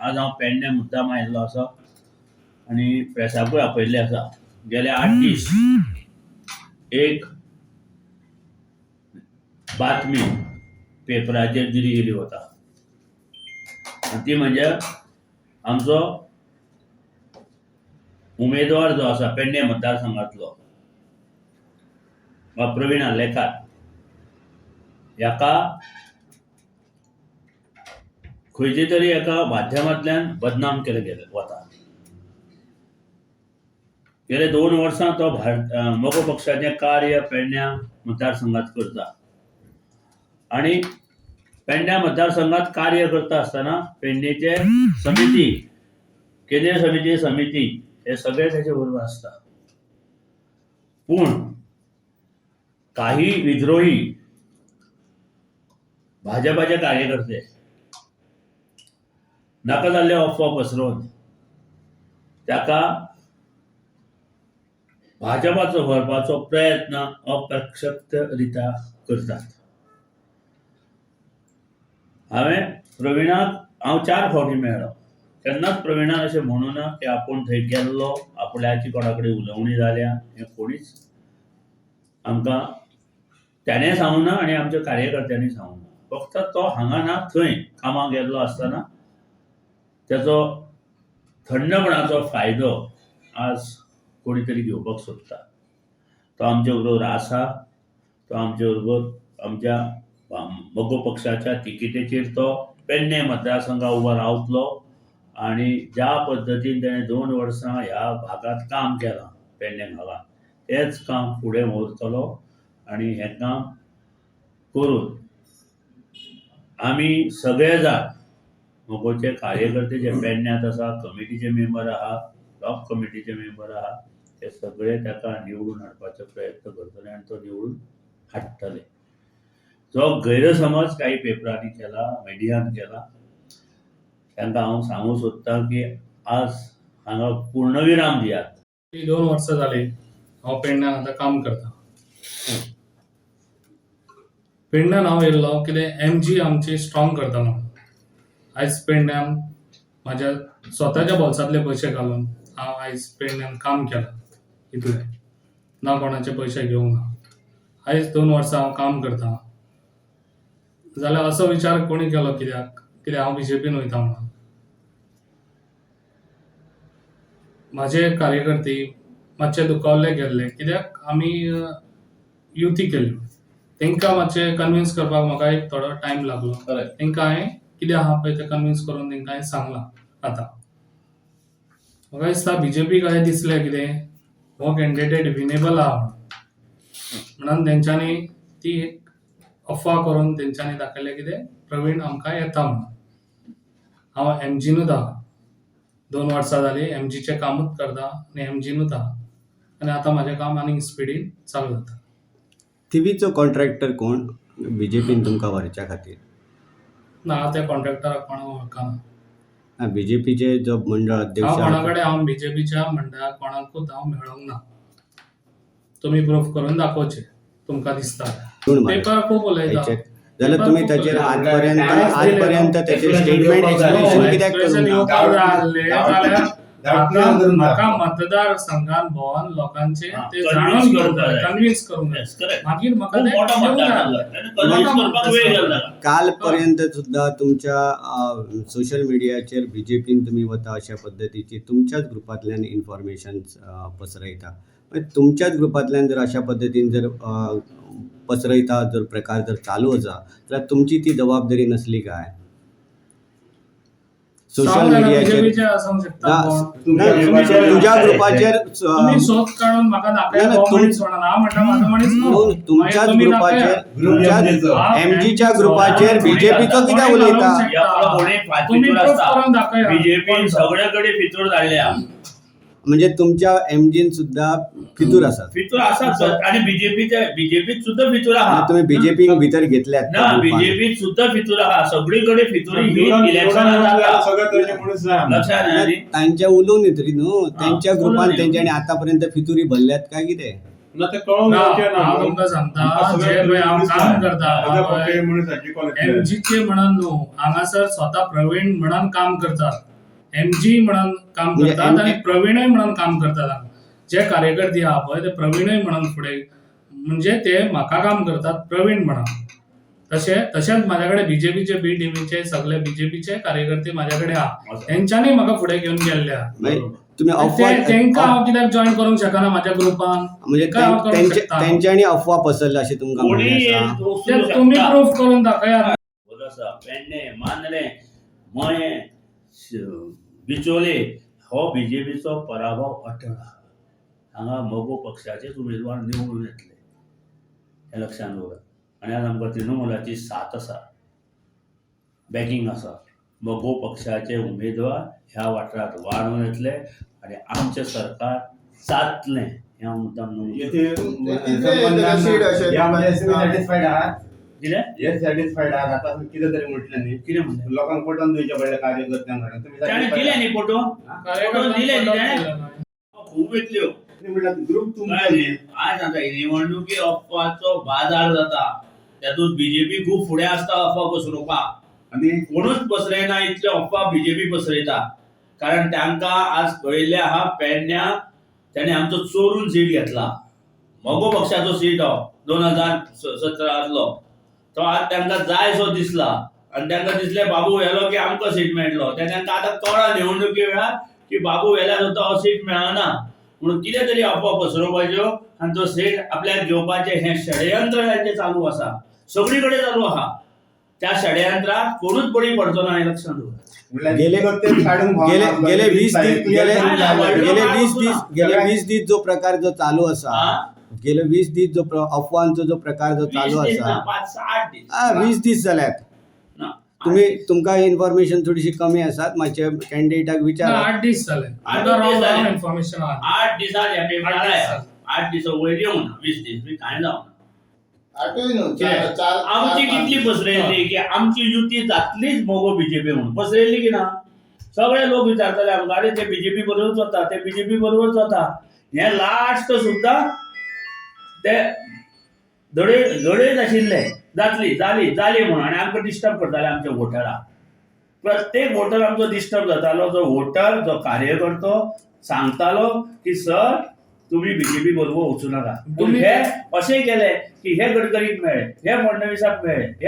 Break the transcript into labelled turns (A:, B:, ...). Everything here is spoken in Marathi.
A: आज हांव पेडणे मुद्दाम आयिल्लो आसा आनी प्रेसाकूय आपयल्लें आसा. गेले 8 दीस एक बातमी पेपराचेर दिली गेली वता आनी ती म्हणजे आमचो उमेदवार जो आसा पेडणे मतदारसंघातलो प्रवीण आर्लेकर याका खंयचे तरी एका माध्यमांतल्यान बदनाम केले गेले वता. गेले 2 वर्सां तो मोगो पक्षाचें कार्य पेडण्या मतदारसंघात करता आनी पेडण्या मतदारसंघात कार्य करता आसतना पेडणेचे समिती, केंद्रीय समिती हे सगळे त्याचे बरोबर आसता. पूण काही विद्रोही भाजपाचे कार्यकर्ते नाका जाल्ले अफवा पसरोवन ताका भाजपाचो व्हरपाचो प्रयत्न अप्रत्यक्षरित्या करतात. हांवें प्रवीणाक 4 फावटी मेळ्ळो. केन्नाच प्रवीणान अशें म्हणूं ना की आपूण थंय गेल्लो, आपल्याची कोणा कडेन उलोवणी जाल्या, हें कोणीच आमकां त्याने सांगूं ना आनी आमच्या कार्यकर्त्यांनी सांगूं ना. फक्त तो हांगा ना थंय कामाक गेल्लो आसतना त्याचो थंडपणाचो फायदो आज कोणी तरी घेवपाक सोदता. तो आमचे बरोबर आसा, तो आमचे बरोबर आमच्या मोगो पक्षाच्या तिकेटीचेर तो पेडणे मतदारसंघा उबो रावतलो आनी ज्या पद्दतीन ताणें 2 वर्सां ह्या भागात काम केलां पेडणे भागात तेच काम फुडें व्हरतलो आनी हें काम करून आमी सगळे जाण मोगोचे कार्यकर्ते जे पेडण्यात आसा, कमिटीचे मेंबर आहा, ब्लॉक कमिटीचे मेंबर आहा, ते सगळे ताका निवडून हाडपाचो प्रयत्न करतले आनी तो निवडून हाडटले. जो गैरसमज काही पेपरांनी केला, मिडियान केला, तांकां हांव सांगूंक सोदतां की आज हांगा पूर्णविराम दियात.
B: 2 वर्सां जाली हांव पेडण्यान आतां काम करता. पेडण्यान हांव येयल्लो कितें MG आमची स्ट्रॉंग करता म्हणून. आयज पेडण्यान म्हाज्या स्वताच्या बोल्सांतले पयशे घालून हांव आयज पेडण्यान काम केलां. इतलें ना कोणाचे पयशे घेवंक ना. आयज 2 वर्सां हांव काम करता जाल्यार असो विचार कोणी केलो कित्याक हांव BJPन वयता म्हणून. म्हाजे कार्यकर्ते मातशे दुखावले गेल्ले कित्याक आमी युती केल्ली. तांकां मातशें कन्विन्स करपाक म्हाका एक थोडो टायम लागलो. तांकां हांवें कितें आहा पळय तें कन्विन्स करून तांकां हांवें सांगलां. आतां म्हाका दिसता BJPक अशें दिसलें कितें हो कॅन्डिडेट विनेबल आहा म्हणून तेंच्यांनी ती अफवा करून तेंच्यांनी दाखयलें कितें प्रवीण आमकां येता म्हणून. हांव MGनूच आहा. 2 वर्सां जालीं MGचें कामूच करता आनी MGनूच आहा आनी आतां म्हजें काम आनीक स्पिडीन चालू जाता.
C: टीव्हीचो कॉन्ट्रॅक्टर कोण BJPन तुमकां व्हरच्या खातीर?
B: ना त्या कॉन्ट्रॅक्टराक कोणाक वळखना.
C: BJPचे जो मंडळ अध्यक्ष
B: कोणा कडेन हांव BJPच्या मंडळाक कोणाकूच हांव मेळोंक ना. तुमी प्रूफ करून दाखोवचे तुमकां दिसता. पेपर खूब उलयता
C: जाल्यार तुमी ताचेर आजपर्यंत ताचेर स्टेटमेंट एक्सप्लेनेशन कित्याक करूंक ना?
B: म्हाका मतदार संघान भोंवन लोकांचे ते जाणून घेवपाक कन्विन्स करूंक जाय. मागीर म्हाका
C: काल पर्यंत सुद्धा तुमच्या सोशल मिडियाचेर BJPन तुमी वता अशा पद्दतीची तुमच्याच ग्रुपांतल्यान इन्फॉर्मेशन पसरयता. तुमच्याच ग्रुपांतल्यान जर अशा पद्दतीन जर पसरयता जर प्रकार जर चालू आसा जाल्यार तुमची ती जबाबदारी नसली काय? सोशल मिडियाचेर तुझ्या ग्रुपाचेर तुमच्याच ग्रुपाचेर MGच्या ग्रुपाचेर BJPचो कित्याक उलयता?
A: BJPन सगळ्याकडे फितूर धाडल्या
C: म्हणजे तुमच्या MGन सुद्धा फितूर आसात.
A: फितूर आसात आणि BJPत सुद्धा फितूर आहा.
C: तुम्ही BJP भितर घेतल्यात
A: ना? BJPत सुद्धा फितूर आहा. सगळीकडे फितूर ही इलेक्शन
C: तांच्या उलोवनी तरी न्हू तांच्या ग्रुपान तेंच्यांनी आतापर्यंत फितुरी भरल्यात काय कितें?
B: हांव तुमकां सांगता जे पळय हांव काम करता MGचे म्हणून न्हू हांगासर स्वता प्रवीण म्हणून काम करतात MG म्हणून काम
C: म्हणजे
B: करतात आणि
C: MG
B: प्रवीणय म्हणून काम करतात हांगा. जे कार्यकर्ते आहा पळय ते प्रवीणय म्हणून फुडें म्हणजे ते म्हाका काम करतात प्रवीण म्हणून. तशेंच माझ्या कडेन बीजेपीचे बी टीमीचे सगळे बीजेपीचे कार्यकर्ते माझ्या कडेन आहा. तेंच्यांनी म्हाका फुडें घेवन गेल्ले आहा.
C: म्हणजे तुम्ही अफवा
B: तेंकां हांव कित्याक जॉईन करूंक शकना म्हाज्या ग्रुपान?
C: म्हणजे
B: तेंकां हांव करूंक शकता.
C: त्यांच्यानी अफवा पसरल्या अशें तुमकां
A: कोणी
C: म्हणणें
A: एक
C: आसा?
A: उचलू
B: ते तुम्ही
A: शकता.
B: प्रूफ करून दाखयात.
A: बोलासा, पेडणे, मांद्रे, मये, बिचोले हो बीजेपीचो पराभव अटळ आहा. हांगा मोगो पक्षाचेच उमेदवार निवडून येतले हें लक्षांत दवरात. आनी आज आमकां तृणमुलाची साथ आसा, बॅकींग आसा. मोगो पक्षाचे उमेदवार ह्या वाठारांत वाडून येतले आनी आमचें सरकार जातलें हें हांव मुद्दाम नमूद
D: सॅटिस्फाईड आहात
A: कितें
D: हे सॅटिस्फाईड आहात आता कितें तरी म्हटलं न्ही
A: कितें म्हणलें
D: लोकांक पटोवन दिवचे पडले कार्यकर्त्यांकडे तुम्ही
A: ताणें
D: satisfied
A: दिलें
D: आहात?
A: न्ही पटोवन पटोवन दिलें न्ही ताणें खूब येतल्यो.
D: तुम्ही म्हटलं ग्रुप तुमचा
A: काय
D: न्ही.
A: न्ही, आज आता निवडणुकी अफवाचो बाजार जाता. त्यातूंत बीजेपी खूब फुडें आसता अफवा पसरोवपाक.
D: आणि
A: कोणूच पसरयना इतल्यो अफवा बीजेपी पसरयता. कारण तांकां आज कळिल्लें आहा पेडण्या ताणें आमचो चोरून सीट घेतला. मोगो पक्षाचो सीट हो 2017 तो आज तांकां जाय सो दिसला आनी तांकां दिसलें बाबू व्हेलो की आमकां सीट मेळटलो. ते तांकां आतां कळ्ळा निवडणुकी वेळार की बाबू व्हेल्यार सुद्दां हो सीट मेळना. म्हणून कितें तरी अफवा पसरोवपाच्यो आनी तो सीट आपल्याक घेवपाचें हें षडयंत्र तांचें चालू आसा. सगळी कडेन चालू आहा. त्या षडयंत्राक कोणूच बळी पडचो ना हें लक्षांत दवरात.
D: म्हटल्यार
C: गेले-
D: ते काढून भावना
C: गेले 20
D: साहेब,
C: दीस
D: clear
C: गेले
D: करून झालं.
C: गेले 20 दीस जो प्रकार जो चालू आसा,
A: हा?
C: गेले 20 दीस जो अफवांचो जो प्रकार जो चालू
A: 20 दीस ना,
C: आसा,
A: 5-8 दीस.
C: 20 दीस जाल्यात.
A: ना,
C: तुमकां इन्फॉर्मेशन थोडीशी कमी आसात. मातशे कॅन्डिडेटाक विचारा.
B: 8 दीस जाले.
A: आठ
B: तुका
A: दीस जाले.
B: रॉंग इन्फॉर्मेशन आहा.
A: 8 दिसात ह्या पेपरार
B: 8 दीस
A: आया. 8 दिसा वयर येवं ना. 20 दीस बी कांय जावना.
D: कितें?
A: आमची कितली पसरयल्ली की आमची युती जातलीच मोगो बीजेपी म्हणून पसरयल्ली की ना. सगळे लोक विचारताले आमकां अरे ते बीजेपी बरोबरच वता, ते बीजेपी बरोबरच वता. हे लास्ट सुद्दां ते घडयत आशिल्ले जाली म्हणून आनी आमकां डिस्टर्ब करताले आमच्या वोटराक. प्रत्येक वोटर आमचो डिस्टर्ब जातालो. जो वोटर जो कार्यकर्तो सांगतालो की सर तुम्ही बीजेपी बरोबर वचूं नाका. पूण हे अशें केले की हे गडकरीक मेळ्ळे, हे फडणवीसाक मेळ्ळे, हे